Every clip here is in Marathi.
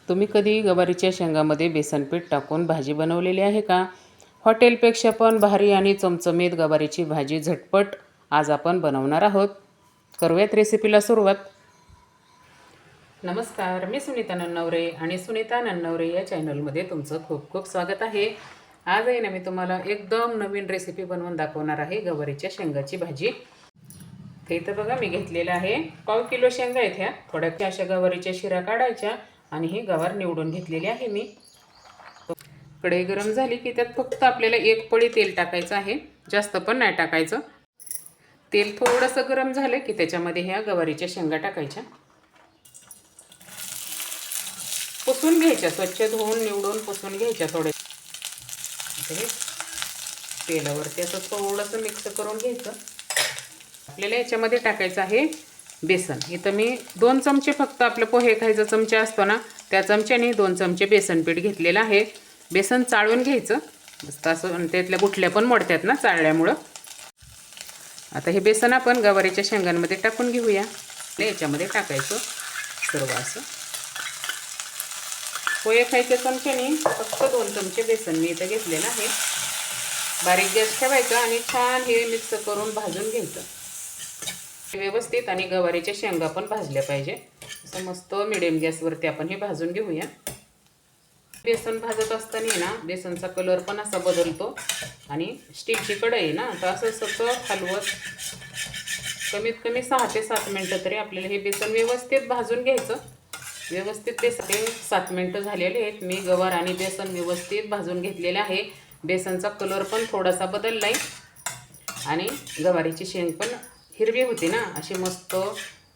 तुम्ही कधी गवारीच्या शेंगामध्ये बेसन पीठ टाकून भाजी बनवलेली आहे का? हॉटेलपेक्षा पण भारी आणि चमचमीत गवारीची भाजी झटपट आज आपण बनवणार आहोत. करूयात रेसिपीला सुरुवात. नमस्कार, मी सुनीता नन्नवरे आणि सुनीता नन्नवरे या चॅनलमध्ये तुमचं खूप खूप स्वागत आहे. आज आहे ना मी तुम्हाला एकदम नवीन रेसिपी बनवून दाखवणार आहे गवारीच्या शेंगाची भाजी. ते इथं बघा मी घेतलेलं आहे 1/4 किलो शेंगा आहेत. ह्या थोड्या अशा गवारीच्या शिरा काढायच्या आणि ही गवार निवडून घेतलेली आहे मी. कढई गरम झाली की त्यात फक्त आपल्याला 1 पळी तेल टाकायचं आहे, जास्त पण नाही टाकायचं. तेल थोडंसं गरम झालं की त्याच्यामध्ये ह्या गवारीच्या शेंगा टाकायच्या. पुसून घ्यायच्या, स्वच्छ धुवून निवडून पुसून घ्यायच्या थोड्या. हे तेलावरती असं थोडंसं मिक्स करून घ्यायचं. आपल्याला याच्यामध्ये टाकायचं आहे बेसन. इथं मी 2 चमचे फक्त आपलं पोहे खायचा चमचा असतो ना त्या चमच्याने 2 चमचे बेसन पीठ घेतलेलं आहे. बेसन चाळून घ्यायचं मस्त असं, त्यातल्या गुठल्या पण मोडतात ना चाळल्यामुळं. आता हे बेसन आपण गवारीच्या शेंगांमध्ये टाकून घेऊया. याच्यामध्ये टाकायचं सर्व असं. पोहे खायच्या चमच्याने फक्त 2 चमचे बेसन मी इथं घेतलेलं आहे. बारीक गॅस ठेवायचा आणि छान हे मिक्स करून भाजून घ्यायचं व्यवस्थित. आणि गवारीच्या शेंगा पण भाजल्या पाहिजे असं मस्त मिडियम गॅसवरती आपण हे भाजून घेऊया. बेसन भाजत असताना ना बेसनचा कलर पण असा बदलतो आणि स्टीलची कढई ना तर असं सतत हलवत कमीत कमी 6 ते 7 मिनटं तरी आपल्याला हे बेसन व्यवस्थित भाजून घ्यायचं. व्यवस्थित ते 7 मिनटं झालेले आहेत. मी गवार आणि बेसन व्यवस्थित भाजून घेतलेले आहे. बेसनचा कलर पण थोडासा बदलला आहे आणि गवारीची शेंग पण हिरवी होती ना, अशी मस्त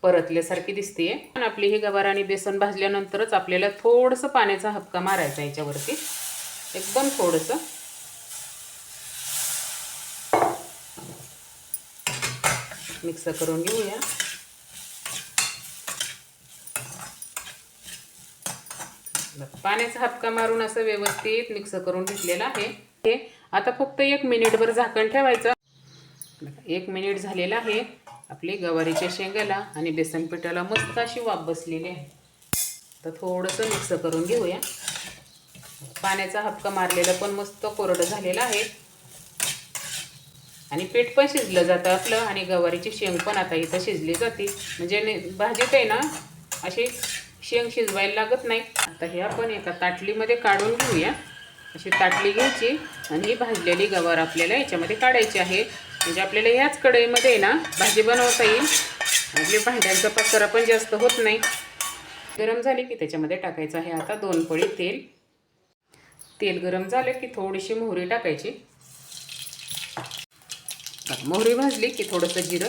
परतल्यासारखी दिसते. पण आपली ही गवार आणि बेसन भाजल्यानंतरच आपल्याला थोडंसं पाण्याचा हबका मारायचा याच्यावरती, एकदम थोडंसं. मिक्स करून घेऊया. पाण्याचा हबका मारून असं व्यवस्थित मिक्स करून घेतलेलं आहे. आता फक्त 1 मिनिटभर झाकण ठेवायचं. 1 मिनिट झालेलं आहे. आपली गवारीच्या शेंगाला आणि बेसन पिठाला मस्त अशी वाफ बसलेली आहे. तर थोडंसं मिक्स करून घेऊया. पाण्याचा हबका मारलेला पण मस्त कोरडं झालेलं आहे आणि पीठ पण शिजलं जातं आपलं आणि गवारीची शेंग पण आता इथं शिजली जाते. म्हणजे भाजीत आहे ना अशी शेंग शिजवायला लागत नाही. आता हे आपण एका ताटलीमध्ये काढून घेऊया. अशी ताटली घ्यायची आणि ही भाजलेली गवार आपल्याला याच्यामध्ये काढायची आहे. म्हणजे आपल्याला ह्याच कढईमध्ये ना भाजी बनवता येईल. आपली भांड्यांचा पसारा पण जास्त होत नाही. गरम झाली की त्याच्यामध्ये टाकायचं आहे आता 2 पळी तेल. तेल गरम झालं की थोडीशी मोहरी टाकायची. मोहरी भाजली की थोडंसं जिरं.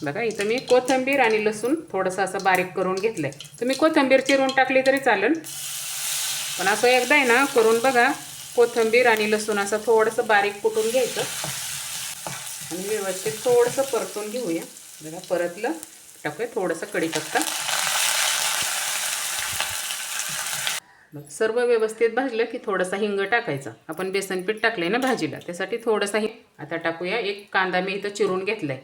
बघा इथं मी कोथिंबीर आणि लसूण थोडंसं असं बारीक करून घेतलं आहे. तुम्ही कोथिंबीर चिरून टाकली तरी चालेल, पण असं एकदा आहे ना करून बघा. कोथिंबीर आणि लसूण असं थोडंसं बारीक कुटून घ्यायचं आणि व्यवस्थित थोडंसं परतून घेऊया. बघा परतलं, टाकूया थोडंसं कढीपत्ता. सर्व व्यवस्थित भाजलं की थोडासा हिंग टाकायचा. आपण बेसन पीठ टाकलंय ना भाजीला, त्यासाठी थोडासा आता टाकूया. 1 कांदा मी इथं चिरून घेतलाय.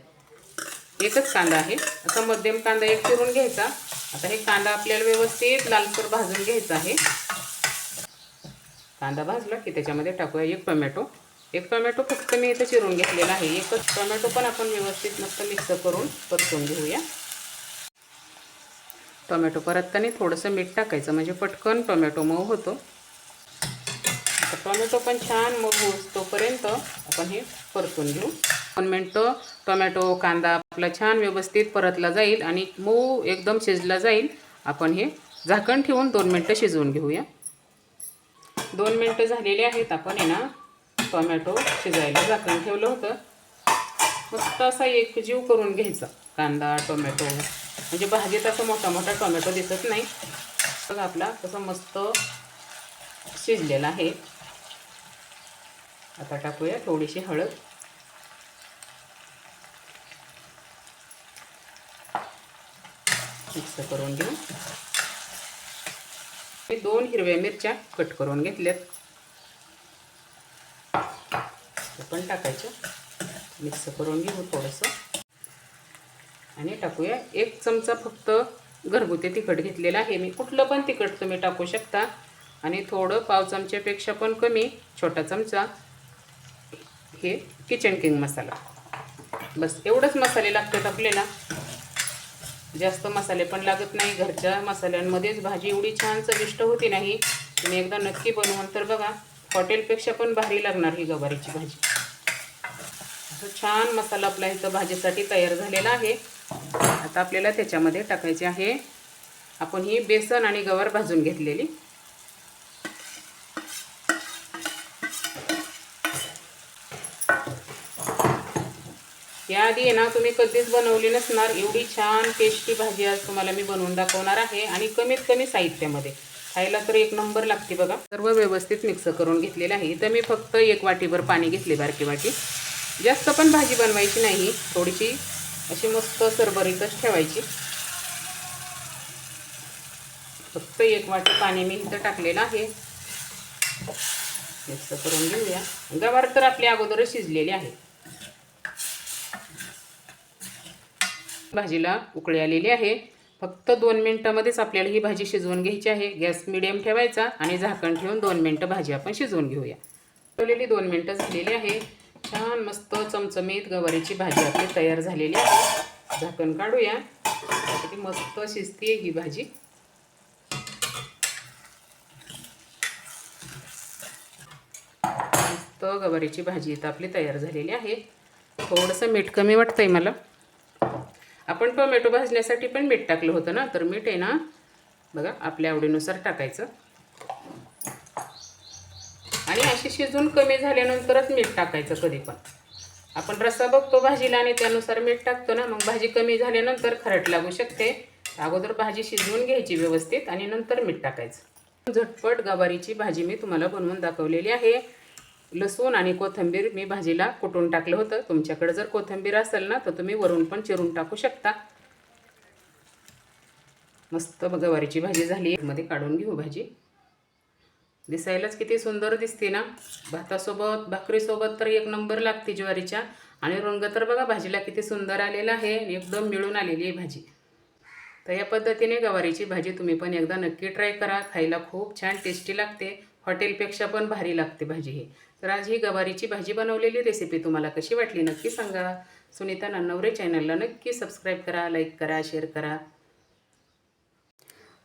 एकच कांदा आहे, असा मध्यम कांदा 1 चिरून घ्यायचा. आता हे कांदा आपल्याला व्यवस्थित लालसर भाजून घ्यायचा आहे. कांदा भाजला की त्याच्यामध्ये टाकूया 1 टोमॅटो. 1 टोमॅटो फक्त मी इथं चिरून घेतलेला आहे. एकच टोमॅटो पण आपण व्यवस्थित मस्त मिक्स करून परतून घेऊया. टोमॅटो परतताना थोडंसं मीठ टाकायचं म्हणजे पटकन टोमॅटो मऊ होतो. आता टोमॅटो पण छान मऊ होईपर्यंत आपण हे परतून घेऊ. 2 मिनटं टोमॅटो कांदा आपला छान व्यवस्थित परतला जाईल आणि मऊ एकदम शिजला जाईल. आपण हे झाकण ठेवून 2 मिनटं शिजवून घेऊया. 2 मिनटं झालेले आहेत. आपण आहे ना टोमॅटो शिजायला झाकण ठेवलं होतं. मस्त असा एकजीव करून घ्यायचा कांदा टोमॅटो, म्हणजे भाजीत असं मोठा मोठा टोमॅटो दिसत नाही. बघा आपला तसं मस्त शिजलेला आहे. आता टाकूया थोडीशी हळद. मिक्स करून घेऊ. मी 2 हिरव्या मिरच्या कट करून घेतल्यात, ते पण टाकायचं. मिक्स करून घेऊ थोडंसं आणि टाकूया 1 चमचा फक्त घरगुती तिखट घेतलेलं आहे मी. कुठलं पण तिखट तुम्ही टाकू शकता. आणि थोडं पाव चमच्यापेक्षा पण कमी छोटा चमचा हे किचन किंग मसाला. बस एवढंच मसाले लागतात आपल्याला. जास्त मसाले पण लागत नाही. घरच्या मसाल्यांमध्येच भाजी एवढी छान चविष्ट होती नाही. तुम्ही एकदा नक्की बनवून तर बघा. हॉटेलपेक्षा पण भारी लागणार ही गवारीची भाजी. असं छान मसाला आपला इथं भाजीसाठी तयार झालेला आहे. आता आपल्याला त्याच्यामध्ये टाकायचे आहे आपण ही बेसन आणि गवार भाजून घेतलेली. याआधी आहे ना तुम्ही कधीच बनवली नसणार एवढी छान टेस्टी भाजी आज तुम्हाला मी बनवून दाखवणार आहे. आणि कमीत कमी साहित्यामध्ये खायला तर एक नंबर लागते बघा. सर्व व्यवस्थित मिक्स करून घेतलेलं आहे. इथं मी फक्त 1 वाटीभर पाणी घेतले, बारकी वाटी. जास्त पण भाजी बनवायची नाही, थोडीशी अशी मस्त सरभरीतच ठेवायची. फक्त 1 वाटी पाणी मी इथं टाकलेलं आहे. मिक्स करून घेऊया. गवार तर आपली अगोदरच शिजलेली आहे. भाजीला उकळी आलेली आहे. फक्त 2 मिनिटांमध्येच आपल्याला ही भाजी शिजवून घ्यायची आहे. गॅस मिडियम ठेवायचा आणि झाकण ठेवून 2 मिनिटं भाजी आपण शिजवून घेऊया. ठेवलेली 2 मिनिटं झालेली आहे. छान मस्त चमचमीत गवारीची भाजी आपली तयार झालेली आहे. झाकण काढूया. किती मस्त शिजते ही भाजी. मस्त गवारीची भाजी इथं आपली तयार झालेली आहे. थोडंसं मीठ कमी वाटतंय मला. आपण टोमॅटो भाजण्यासाठी पण मीठ टाकलं होतं ना, तर मीठ आहे ना बघा आपल्या आवडीनुसार टाकायचं. आणि अशी शिजून कमी झाल्यानंतरच मीठ टाकायचं. कधी पण आपण रस्सा बघतो भाजीला आणि त्यानुसार मीठ टाकतो ना, मग भाजी कमी झाल्यानंतर खरट लागू शकते. अगोदर भाजी शिजवून घ्यायची व्यवस्थित आणि नंतर मीठ टाकायचं. झटपट गवारीची भाजी मी तुम्हाला बनवून दाखवलेली आहे. लसूण आणि कोथिंबीर मी भाजीला कुटून टाकलं होतं. तुमच्याकडे जर कोथिंबीर असेल ना तर तुम्ही वरून पण चिरून टाकू शकता. मस्त गवारीची भाजी झाली. मध्ये काढून घेऊ भाजी. दिसायलाच किती सुंदर दिसते ना. भातासोबत भाकरीसोबत तर एक नंबर लागते ज्वारीच्या. आणि रंग तर बघा भाजीला किती सुंदर आलेला आहे. एकदम मिळून आलेली आहे भाजी. तर या पद्धतीने गवारीची भाजी तुम्ही पण एकदा नक्की ट्राय करा. खायला खूप छान टेस्टी लागते. हॉटेलपेक्षा पण भारी लागते भाजी ही. तर आज ही गवारीची भाजी बनवलेली रेसिपी तुम्हाला कशी वाटली नक्की सांगा. सुनीता नन्नवरे चॅनलला नक्की सबस्क्राईब करा, लाईक करा, शेअर करा.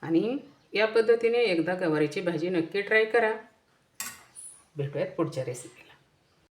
आणि या पद्धतीने एकदा गवारीची भाजी नक्की ट्राय करा. भेटूयात पुढच्या रेसिपी.